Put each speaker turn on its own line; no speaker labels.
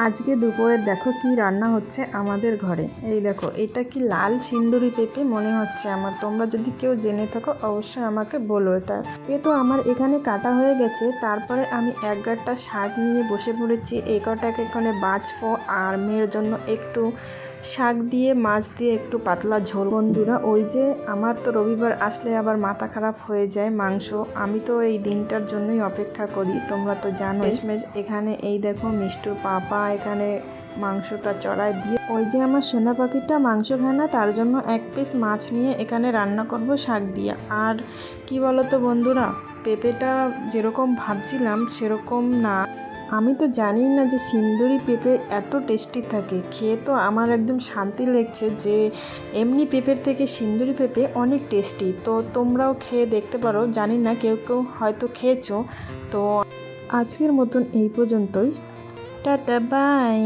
আজকে দুপুরে দেখো কি রান্না হচ্ছে আমাদের ঘরে। এই দেখো, এটা কি লাল সিন্দুরি পেঁপে মনে হচ্ছে আমার। তোমরা যদি কেউ জেনে থাকো অবশ্যই আমাকে বলো। এটা তো আমার এখানে কাটা হয়ে গেছে। তারপরে আমি এক গাঁটটা শাক নিয়ে বসে পড়েছি। এই কটাকে এখানে বাছবো আর মেয়ের জন্য একটু শাক দিয়ে মাছ দিয়ে একটু পাতলা ঝোল। বন্ধুরা, ওই যে আমার তো রবিবার আসলে আবার মাথা খারাপ হয়ে যায় মাংস। আমি তো এই দিনটার জন্যই অপেক্ষা করি, তোমরা তো জানো। শেষমেশ এখানে এই দেখো মিষ্টুর পাপা এখানে মাংসটা চড়াই দিয়ে, ওই যে আমার সোনা পাখিটা মাংস খায় না, তার জন্য এক পিস মাছ নিয়ে এখানে রান্না করব শাক দিয়ে। আর কি বলো তো বন্ধুরা, পেঁপেটা যেরকম ভাবছিলাম সেরকম না। আমি তো জানি না যে সিন্দুরি পেঁপে এত টেস্টি থাকে। খেয়ে তো আমার একদম শান্তি লাগছে যে এমনি পেঁপের থেকে সিন্দুরি পেঁপে অনেক টেস্টি। তো তোমরাও খেয়ে দেখতে পারো, জানি না কেউ কেউ হয়তো খেয়েছো। তো আজকের মতন এই পর্যন্তই। Tata, by.